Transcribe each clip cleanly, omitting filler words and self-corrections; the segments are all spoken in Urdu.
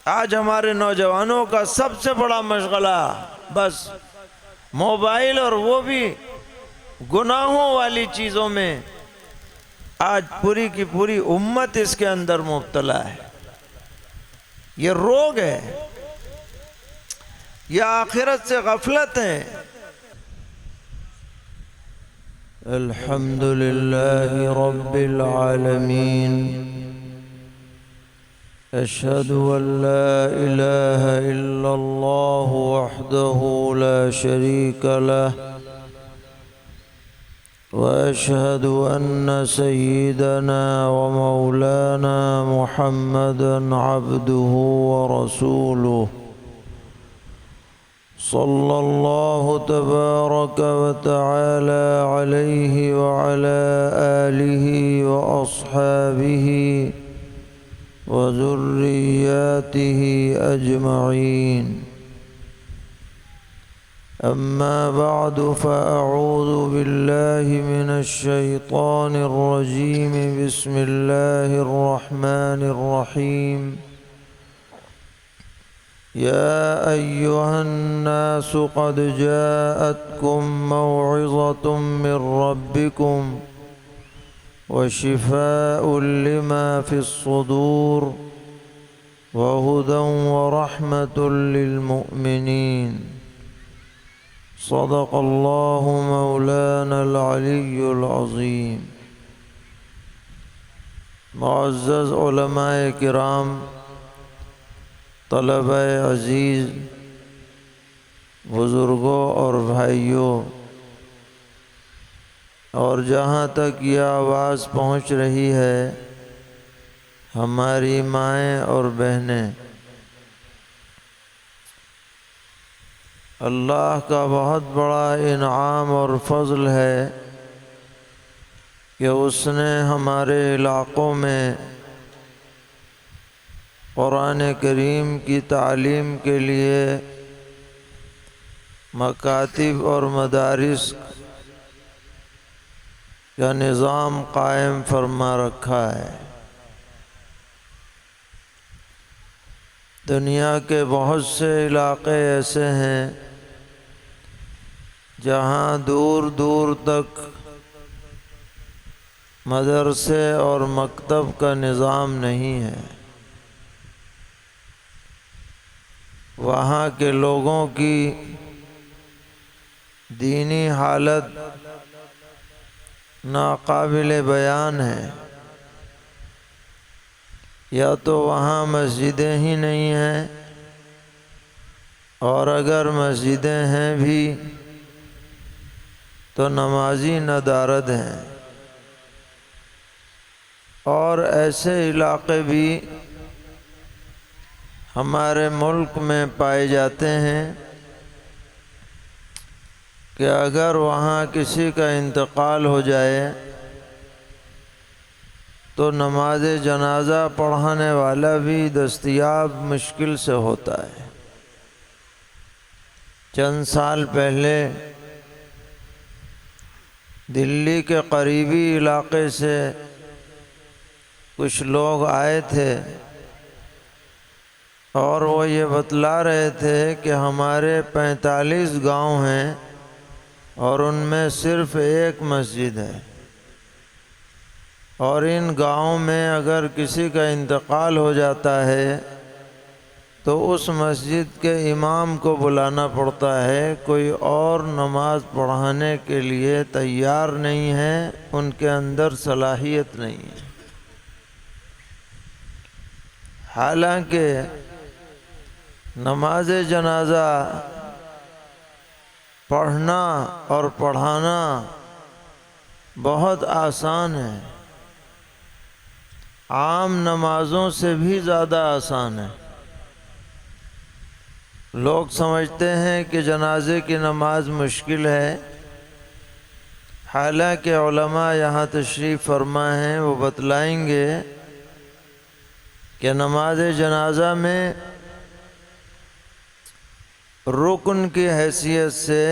آج ہمارے نوجوانوں کا سب سے بڑا مشغلہ بس موبائل، اور وہ بھی گناہوں والی چیزوں میں۔ آج پوری کی پوری امت اس کے اندر مبتلا ہے۔ یہ روگ ہے، یہ آخرت سے غفلت ہے۔ الحمد للہ رب العالمین، اشہد ان لا الہ الا اللہ وحدہ لا شریک لہ، واشہد ان سیدنا ومولانا محمدا عبدہ ورسولہ، صلی اللہ تبارک وتعالی علیہ وعلی آلہ واصحابہ وذریاتہ اجمعین، اما بعد فاعوذ باللہ من الشیطان الرجیم، بسم اللہ الرحمن الرحیم، يا أيها الناس قد جاءتكم موعظة من ربكم وشفاء لما في الصدور وهدى ورحمة للمؤمنين، صدق الله مولانا العلي العظيم۔ معزز علماء کرام، طلبہ عزیز، بزرگوں اور بھائیوں، اور جہاں تک یہ آواز پہنچ رہی ہے، ہماری مائیں اور بہنیں، اللہ کا بہت بڑا انعام اور فضل ہے کہ اس نے ہمارے علاقوں میں قرآن کریم کی تعلیم کے لیے مکاتب اور مدارس کا نظام قائم فرما رکھا ہے۔ دنیا کے بہت سے علاقے ایسے ہیں جہاں دور دور تک مدرسے اور مکتب کا نظام نہیں ہے۔ وہاں کے لوگوں کی دینی حالت ناقابل بیان ہے۔ یا تو وہاں مسجدیں ہی نہیں ہیں، اور اگر مسجدیں ہیں بھی تو نمازی ندارد ہیں، اور ایسے علاقے بھی ہمارے ملک میں پائے جاتے ہیں کہ اگر وہاں کسی کا انتقال ہو جائے تو نماز جنازہ پڑھانے والا بھی دستیاب مشکل سے ہوتا ہے۔ چند سال پہلے دلی کے قریبی علاقے سے کچھ لوگ آئے تھے، اور وہ یہ بتلا رہے تھے کہ ہمارے 45 گاؤں ہیں اور ان میں صرف ایک مسجد ہے، اور ان گاؤں میں اگر کسی کا انتقال ہو جاتا ہے تو اس مسجد کے امام کو بلانا پڑتا ہے، کوئی اور نماز پڑھانے کے لیے تیار نہیں ہے، ان کے اندر صلاحیت نہیں ہے۔ حالانکہ نماز جنازہ پڑھنا اور پڑھانا بہت آسان ہے، عام نمازوں سے بھی زیادہ آسان ہے۔ لوگ سمجھتے ہیں کہ جنازے کی نماز مشکل ہے، حالانکہ علماء یہاں تشریف فرما ہیں، وہ بتلائیں گے کہ نماز جنازہ میں رکن کی حیثیت سے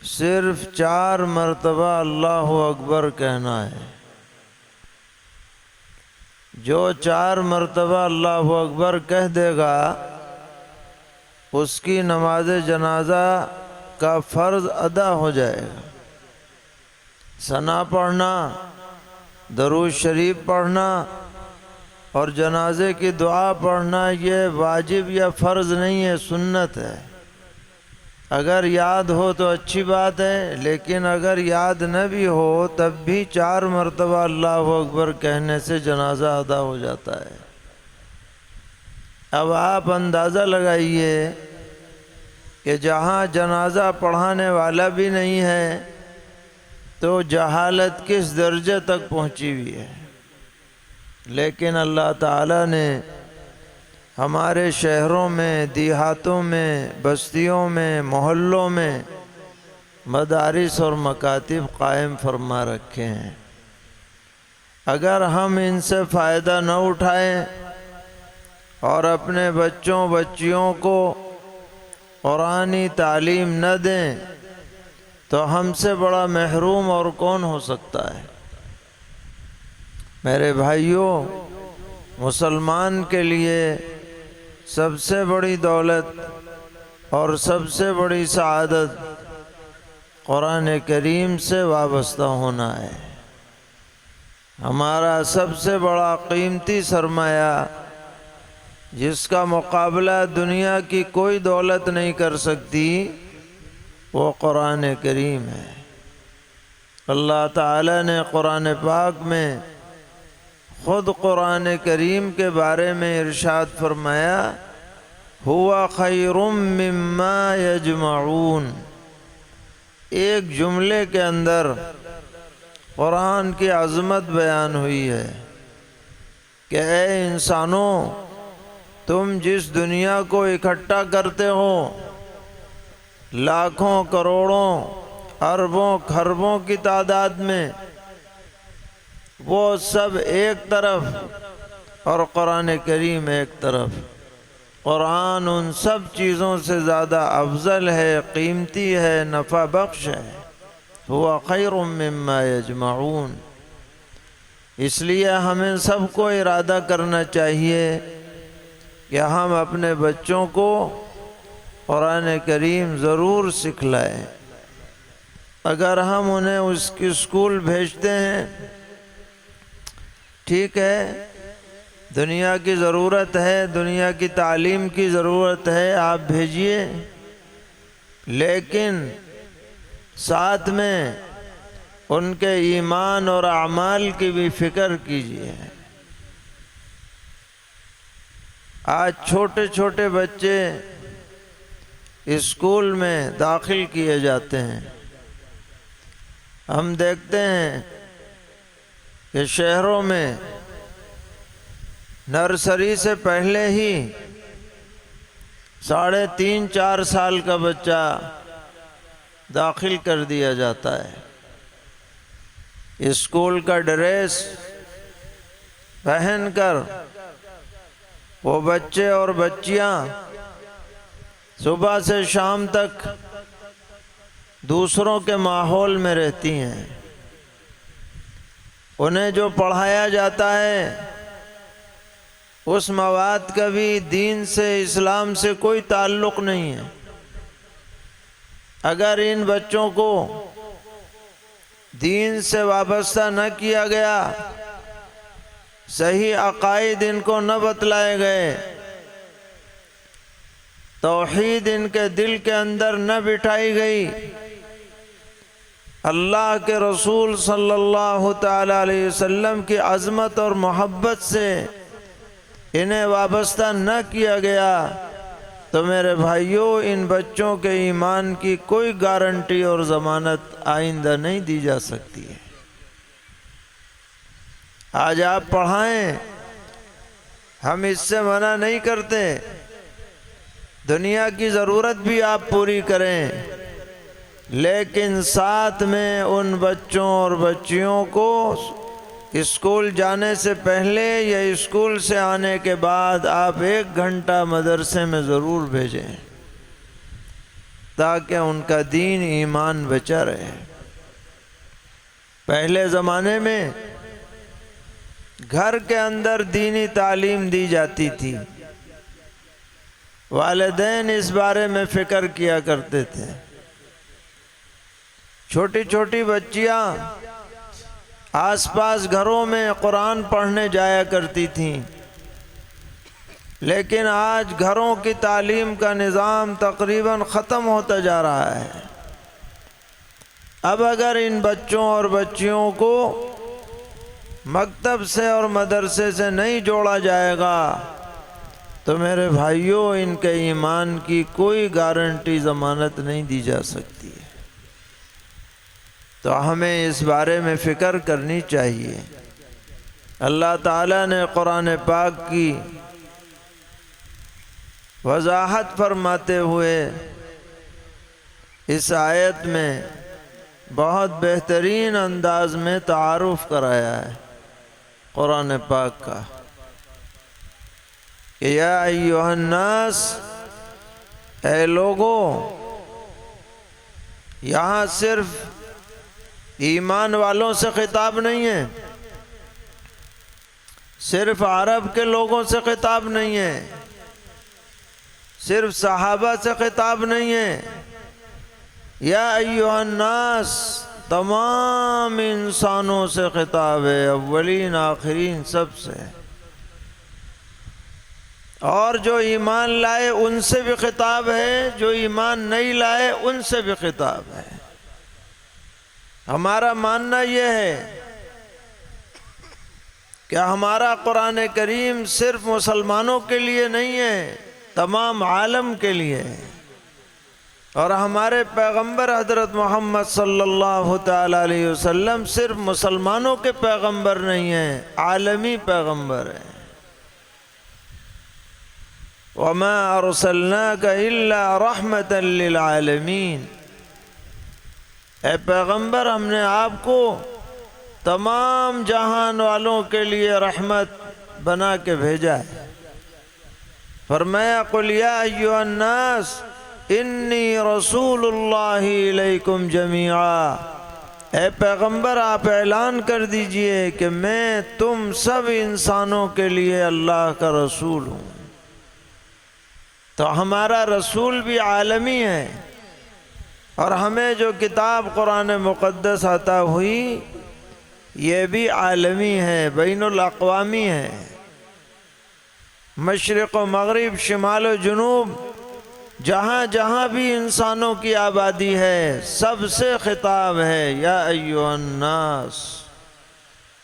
صرف 4 مرتبہ اللہ اکبر کہنا ہے۔ جو 4 مرتبہ اللہ اکبر کہہ دے گا اس کی نماز جنازہ کا فرض ادا ہو جائے گا۔ ثنا پڑھنا، درود شریف پڑھنا اور جنازے کی دعا پڑھنا یہ واجب یا فرض نہیں ہے، سنت ہے۔ اگر یاد ہو تو اچھی بات ہے، لیکن اگر یاد نہ بھی ہو تب بھی 4 مرتبہ اللہ اکبر کہنے سے جنازہ ادا ہو جاتا ہے۔ اب آپ اندازہ لگائیے کہ جہاں جنازہ پڑھانے والا بھی نہیں ہے تو جہالت کس درجے تک پہنچی ہوئی ہے۔ لیکن اللہ تعالیٰ نے ہمارے شہروں میں، دیہاتوں میں، بستیوں میں، محلوں میں مدارس اور مکاتب قائم فرما رکھے ہیں۔ اگر ہم ان سے فائدہ نہ اٹھائیں اور اپنے بچوں بچیوں کو قرآنی تعلیم نہ دیں تو ہم سے بڑا محروم اور کون ہو سکتا ہے؟ میرے بھائیوں، مسلمان کے لیے سب سے بڑی دولت اور سب سے بڑی سعادت قرآن کریم سے وابستہ ہونا ہے۔ ہمارا سب سے بڑا قیمتی سرمایہ جس کا مقابلہ دنیا کی کوئی دولت نہیں کر سکتی وہ قرآن کریم ہے۔ اللہ تعالیٰ نے قرآن پاک میں خود قرآن کریم کے بارے میں ارشاد فرمایا، ہوا خیر مما یجمعون۔ ایک جملے کے اندر قرآن کی عظمت بیان ہوئی ہے کہ اے انسانوں، تم جس دنیا کو اکٹھا کرتے ہو، لاکھوں کروڑوں اربوں کھربوں کی تعداد میں، وہ سب ایک طرف اور قرآن کریم ایک طرف۔ قرآن ان سب چیزوں سے زیادہ افضل ہے، قیمتی ہے، نفع بخش ہے۔ ہوا خیر مما یجمعون۔ اس لیے ہمیں سب کو ارادہ کرنا چاہیے کہ ہم اپنے بچوں کو قرآن کریم ضرور سکھلائیں۔ اگر ہم انہیں اس کی اسکول بھیجتے ہیں، ٹھیک ہے، دنیا کی ضرورت ہے، دنیا کی تعلیم کی ضرورت ہے، آپ بھیجئے، لیکن ساتھ میں ان کے ایمان اور اعمال کی بھی فکر کیجئے۔ آج چھوٹے چھوٹے بچے اسکول میں داخل کیے جاتے ہیں، ہم دیکھتے ہیں کہ شہروں میں نرسری سے پہلے ہی 3.5-4 سال کا بچہ داخل کر دیا جاتا ہے۔ اسکول کا ڈریس پہن کر وہ بچے اور بچیاں صبح سے شام تک دوسروں کے ماحول میں رہتی ہیں۔ انہیں جو پڑھایا جاتا ہے اس مواد کا بھی دین سے، اسلام سے کوئی تعلق نہیں ہے۔ اگر ان بچوں کو دین سے وابستہ نہ کیا گیا، صحیح عقائد ان کو نہ بتلائے گئے، توحید ان کے دل کے اندر نہ بٹھائی گئی، اللہ کے رسول صلی اللہ تعالی علیہ وسلم کی عظمت اور محبت سے انہیں وابستہ نہ کیا گیا، تو میرے بھائیوں، ان بچوں کے ایمان کی کوئی گارنٹی اور ضمانت آئندہ نہیں دی جا سکتی ہے۔ آج آپ پڑھائیں، ہم اس سے منع نہیں کرتے، دنیا کی ضرورت بھی آپ پوری کریں، لیکن ساتھ میں ان بچوں اور بچیوں کو اسکول جانے سے پہلے یا اسکول سے آنے کے بعد آپ 1 گھنٹہ مدرسے میں ضرور بھیجیں تاکہ ان کا دین ایمان بچا رہے۔ پہلے زمانے میں گھر کے اندر دینی تعلیم دی جاتی تھی، والدین اس بارے میں فکر کیا کرتے تھے۔ چھوٹی چھوٹی بچیاں آس پاس گھروں میں قرآن پڑھنے جایا کرتی تھیں، لیکن آج گھروں کی تعلیم کا نظام تقریباً ختم ہوتا جا رہا ہے۔ اب اگر ان بچوں اور بچیوں کو مکتب سے اور مدرسے سے نہیں جوڑا جائے گا تو میرے بھائیوں، ان کے ایمان کی کوئی گارنٹی ضمانت نہیں دی جا سکتی ہے۔ تو ہمیں اس بارے میں فکر کرنی چاہیے۔ اللہ تعالیٰ نے قرآن پاک کی وضاحت فرماتے ہوئے اس آیت میں بہت بہترین انداز میں تعارف کرایا ہے قرآن پاک کا کہ یا ایھا الناس، اے لوگو۔ یہاں صرف ایمان والوں سے خطاب نہیں ہے، صرف عرب کے لوگوں سے خطاب نہیں ہے، صرف صحابہ سے خطاب نہیں ہے۔ یا ایھا الناس، تمام انسانوں سے خطاب ہے، اولین آخرین سب سے۔ اور جو ایمان لائے ان سے بھی خطاب ہے، جو ایمان نہیں لائے ان سے بھی خطاب ہے۔ ہمارا ماننا یہ ہے کہ ہمارا قرآن کریم صرف مسلمانوں کے لیے نہیں ہے، تمام عالم کے لیے ہے۔ اور ہمارے پیغمبر حضرت محمد صلی اللہ تعالی علیہ وسلم صرف مسلمانوں کے پیغمبر نہیں ہیں، عالمی پیغمبر ہیں۔ وَمَا أَرْسَلْنَاكَ إِلَّا رَحْمَةً لِّلْعَالَمِينَ، اے پیغمبر، ہم نے آپ کو تمام جہان والوں کے لیے رحمت بنا کے بھیجا ہے۔ فرمایا قُلْ يَا أَيُّهَا النَّاسِ إِنِّي رَسُولُ اللَّهِ إِلَيْكُمْ جَمِيعًا، اے پیغمبر آپ اعلان کر دیجئے کہ میں تم سب انسانوں کے لیے اللہ کا رسول ہوں۔ تو ہمارا رسول بھی عالمی ہے، اور ہمیں جو کتاب قرآن مقدس عطا ہوئی یہ بھی عالمی ہے، بین الاقوامی ہے۔ مشرق و مغرب، شمال و جنوب، جہاں جہاں بھی انسانوں کی آبادی ہے، سب سے خطاب ہے، یا ایھا الناس،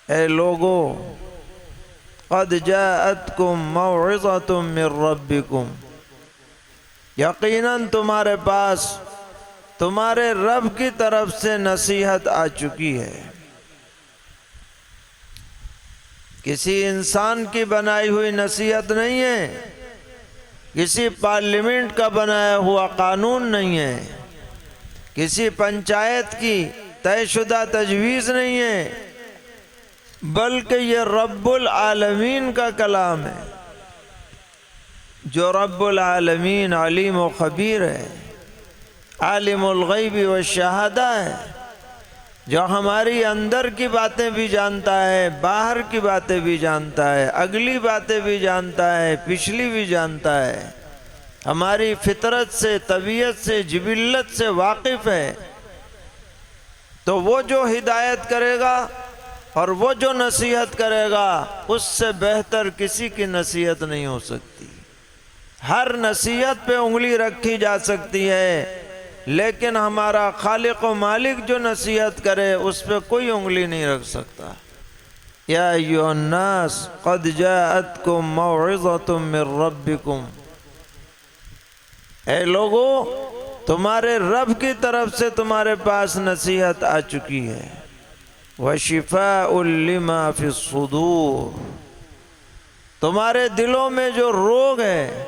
اے لوگو، قد جاءتکم موعظۃ من ربکم، یقیناً تمہارے پاس تمہارے رب کی طرف سے نصیحت آ چکی ہے۔ کسی انسان کی بنائی ہوئی نصیحت نہیں ہے، کسی پارلیمنٹ کا بنایا ہوا قانون نہیں ہے، کسی پنچایت کی طے شدہ تجویز نہیں ہے، بلکہ یہ رب العالمین کا کلام ہے، جو رب العالمین علیم و خبیر ہے، عالم الغیب والشہادہ ہے، جو ہماری اندر کی باتیں بھی جانتا ہے، باہر کی باتیں بھی جانتا ہے، اگلی باتیں بھی جانتا ہے، پچھلی بھی جانتا ہے، ہماری فطرت سے، طبیعت سے، جبلت سے واقف ہے۔ تو وہ جو ہدایت کرے گا اور وہ جو نصیحت کرے گا، اس سے بہتر کسی کی نصیحت نہیں ہو سکتی۔ ہر نصیحت پہ انگلی رکھی جا سکتی ہے، لیکن ہمارا خالق و مالک جو نصیحت کرے اس پہ کوئی انگلی نہیں رکھ سکتا۔ یا ایھا الناس قد جاءتکم موعظۃ من ربکم، اے لوگو، تمہارے رب کی طرف سے تمہارے پاس نصیحت آ چکی ہے۔ وشفاء لما فی الصدور، تمہارے دلوں میں جو روگ ہے،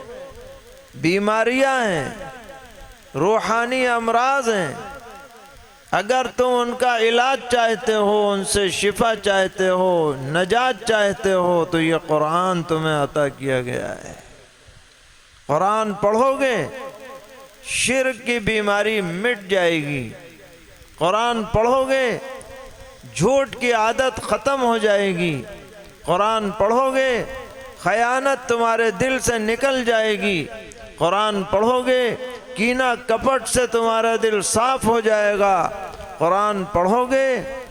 بیماریاں ہیں، روحانی امراض ہیں، اگر تم ان کا علاج چاہتے ہو، ان سے شفا چاہتے ہو، نجات چاہتے ہو، تو یہ قرآن تمہیں عطا کیا گیا ہے۔ قرآن پڑھو گے، شرک کی بیماری مٹ جائے گی۔ قرآن پڑھو گے، جھوٹ کی عادت ختم ہو جائے گی۔ قرآن پڑھو گے خیانت تمہارے دل سے نکل جائے گی، قرآن پڑھو گے کینہ کپٹ سے تمہارا دل صاف ہو جائے گا، قرآن پڑھو گے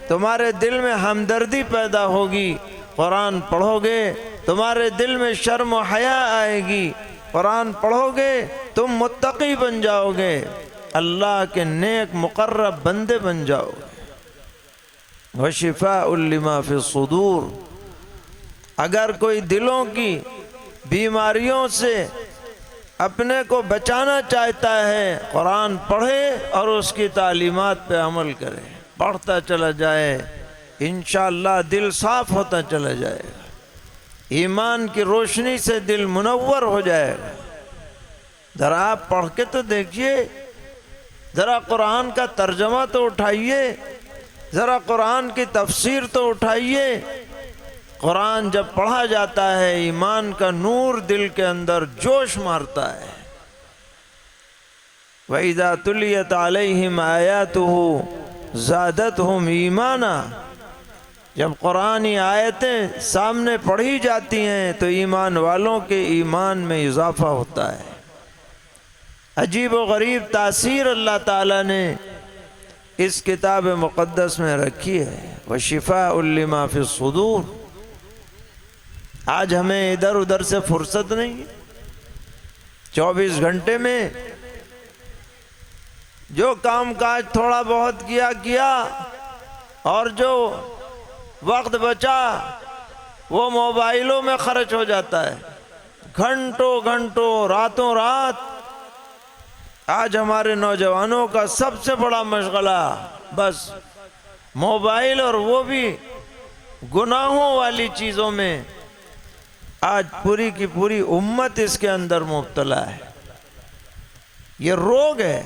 تمہارے دل میں ہمدردی پیدا ہوگی، قرآن پڑھو گے تمہارے دل میں شرم و حیا آئے گی، قرآن پڑھو گے تم متقی بن جاؤ گے، اللہ کے نیک مقرب بندے بن جاؤ گے۔ وَشِفَاءٌ لِمَا فِي الصُّدُورِ، اگر کوئی دلوں کی بیماریوں سے اپنے کو بچانا چاہتا ہے، قرآن پڑھے اور اس کی تعلیمات پہ عمل کرے، پڑھتا چلا جائے، انشاءاللہ دل صاف ہوتا چلا جائے گا، ایمان کی روشنی سے دل منور ہو جائے گا۔ ذرا آپ پڑھ کے تو دیکھیے، ذرا قرآن کا ترجمہ تو اٹھائیے، ذرا قرآن کی تفسیر تو اٹھائیے۔ قرآن جب پڑھا جاتا ہے ایمان کا نور دل کے اندر جوش مارتا ہے۔ وَإِذَا تُلِيَتْ عَلَيْهِمْ آيَاتُهُ زَادَتْهُمْ ایمانا، جب قرآنی آیتیں سامنے پڑھی جاتی ہیں تو ایمان والوں کے ایمان میں اضافہ ہوتا ہے۔ عجیب و غریب تاثیر اللہ تعالیٰ نے اس کتاب مقدس میں رکھی ہے۔ وَشِفَاءٌ لِمَا فِي الصُّدُورِ۔ آج ہمیں ادھر ادھر سے فرصت نہیں ہے، 24 گھنٹے میں جو کام کاج تھوڑا بہت کیا اور جو وقت بچا وہ موبائلوں میں خرچ ہو جاتا ہے، گھنٹوں گھنٹوں راتوں رات۔ آج ہمارے نوجوانوں کا سب سے بڑا مشغلہ بس موبائل، اور وہ بھی گناہوں والی چیزوں میں۔ آج پوری کی پوری امت اس کے اندر مبتلا ہے۔ یہ روگ ہے،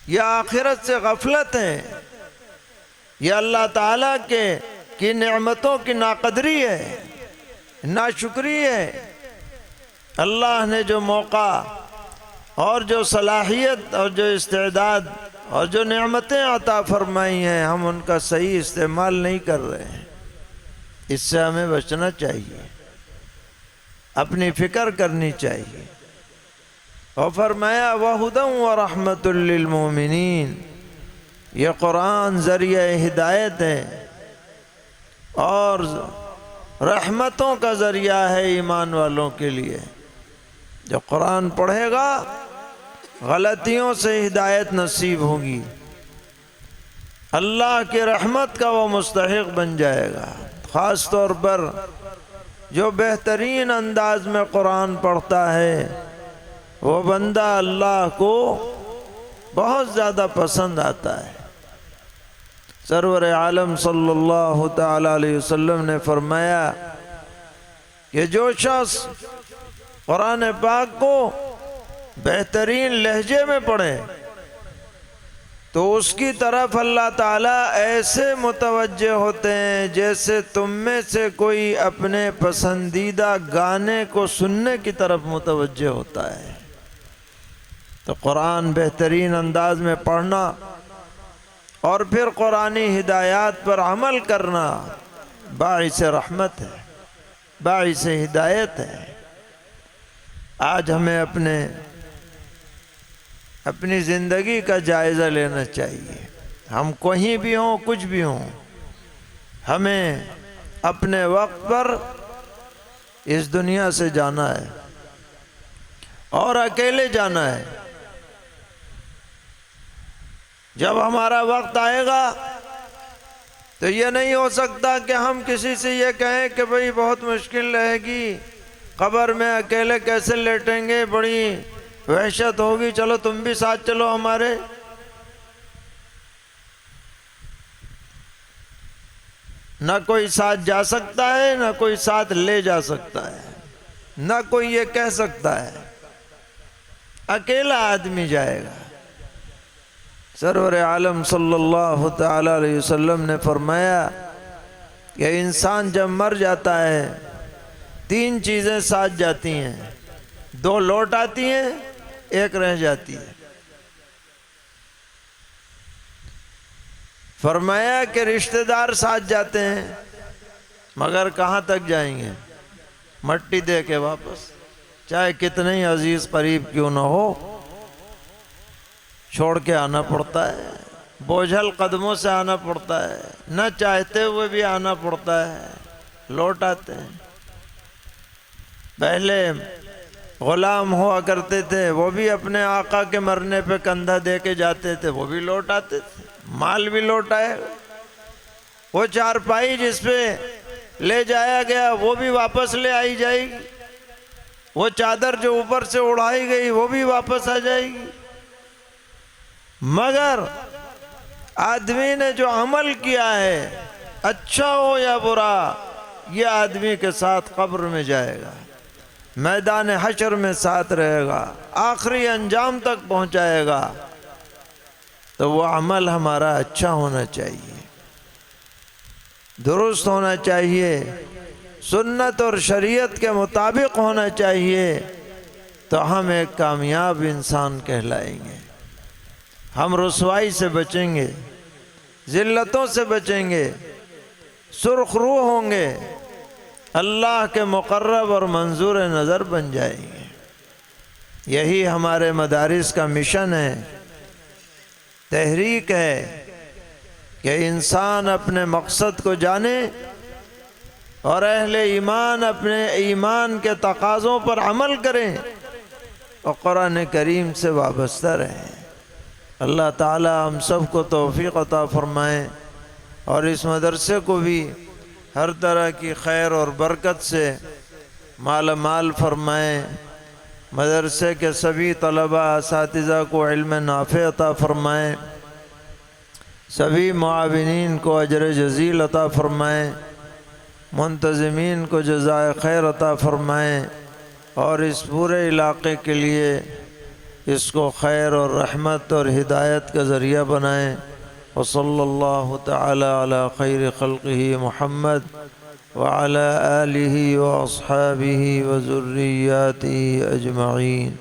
یہ آخرت سے غفلت ہے، یہ اللہ تعالیٰ کی نعمتوں کی ناقدری ہے، ناشکری ہے۔ اللہ نے جو موقع اور جو صلاحیت اور جو استعداد اور جو نعمتیں عطا فرمائی ہیں، ہم ان کا صحیح استعمال نہیں کر رہے ہیں۔ اس سے ہمیں بچنا چاہیے، اپنی فکر کرنی چاہیے۔ اور فرمایا وَهُدًى وَرَحْمَةٌ لِّلْمُؤْمِنِينَ، یہ قرآن ذریعہ ہدایت ہے اور رحمتوں کا ذریعہ ہے ایمان والوں کے لیے۔ جو قرآن پڑھے گا غلطیوں سے ہدایت نصیب ہوگی، اللہ کی رحمت کا وہ مستحق بن جائے گا۔ خاص طور پر جو بہترین انداز میں قرآن پڑھتا ہے وہ بندہ اللہ کو بہت زیادہ پسند آتا ہے۔ سرور عالم صلی اللہ تعالی علیہ وسلم نے فرمایا کہ جو شخص قرآن پاک کو بہترین لہجے میں پڑھے تو اس کی طرف اللہ تعالیٰ ایسے متوجہ ہوتے ہیں جیسے تم میں سے کوئی اپنے پسندیدہ گانے کو سننے کی طرف متوجہ ہوتا ہے۔ تو قرآن بہترین انداز میں پڑھنا اور پھر قرآنی ہدایات پر عمل کرنا باعث رحمت ہے، باعث ہدایت ہے۔ آج ہمیں اپنی زندگی کا جائزہ لینا چاہیے۔ ہم کہیں بھی ہوں، کچھ بھی ہوں، ہمیں اپنے وقت پر اس دنیا سے جانا ہے اور اکیلے جانا ہے۔ جب ہمارا وقت آئے گا تو یہ نہیں ہو سکتا کہ ہم کسی سے یہ کہیں کہ بھئی بہت مشکل رہے گی، قبر میں اکیلے کیسے لیٹیں گے، بڑی وحشت ہوگی، چلو تم بھی ساتھ چلو ہمارے۔ نہ کوئی ساتھ جا سکتا ہے، نہ کوئی ساتھ لے جا سکتا ہے، نہ کوئی یہ کہہ سکتا ہے، اکیلا آدمی جائے گا۔ سرور عالم صلی اللہ تعالی علیہ وسلم نے فرمایا کہ انسان جب مر جاتا ہے 3 چیزیں ساتھ جاتی ہیں، 2 لوٹ آتی ہیں، 1 رہ جاتی ہے۔ فرمایا کہ رشتہ دار ساتھ جاتے ہیں، مگر کہاں تک جائیں گے؟ مٹی دے کے واپس، چاہے کتنے ہی عزیز قریب کیوں نہ ہو، چھوڑ کے آنا پڑتا ہے، بوجھل قدموں سے آنا پڑتا ہے، نہ چاہتے ہوئے بھی آنا پڑتا ہے، لوٹ آتے ہیں۔ پہلے غلام ہوا کرتے تھے، وہ بھی اپنے آقا کے مرنے پہ کندھا دے کے جاتے تھے، وہ بھی لوٹ آتے تھے، مال بھی لوٹ آئے گا۔ وہ چارپائی جس پہ لے جایا گیا وہ بھی واپس لے آئی جائے گی، وہ چادر جو اوپر سے اڑائی گئی وہ بھی واپس آ جائے گی۔ مگر آدمی نے جو عمل کیا ہے، اچھا ہو یا برا، یہ آدمی کے ساتھ قبر میں جائے گا، میدان حشر میں ساتھ رہے گا، آخری انجام تک پہنچائے گا۔ تو وہ عمل ہمارا اچھا ہونا چاہیے، درست ہونا چاہیے، سنت اور شریعت کے مطابق ہونا چاہیے، تو ہم ایک کامیاب انسان کہلائیں گے۔ ہم رسوائی سے بچیں گے، ذلتوں سے بچیں گے، سرخ روح ہوں گے، اللہ کے مقرب اور منظور نظر بن جائیں گے۔ یہی ہمارے مدارس کا مشن ہے، تحریک ہے کہ انسان اپنے مقصد کو جانے اور اہل ایمان اپنے ایمان کے تقاضوں پر عمل کریں اور قرآن کریم سے وابستہ رہیں۔ اللہ تعالی ہم سب کو توفیق عطا فرمائیں اور اس مدرسے کو بھی ہر طرح کی خیر اور برکت سے مالا مال فرمائیں۔ مدرسے کے سبھی طلباء اساتذہ کو علم نافع عطا فرمائیں، سبھی معاونین کو اجر جزیل عطا فرمائیں، منتظمین کو جزائے خیر عطا فرمائیں، اور اس پورے علاقے کے لیے اس کو خیر اور رحمت اور ہدایت کا ذریعہ بنائیں۔ وصلی اللہ تعالی علی خیر خلقہ محمد وعلی آلہ واصحابہ وذریاتہ اجمعین۔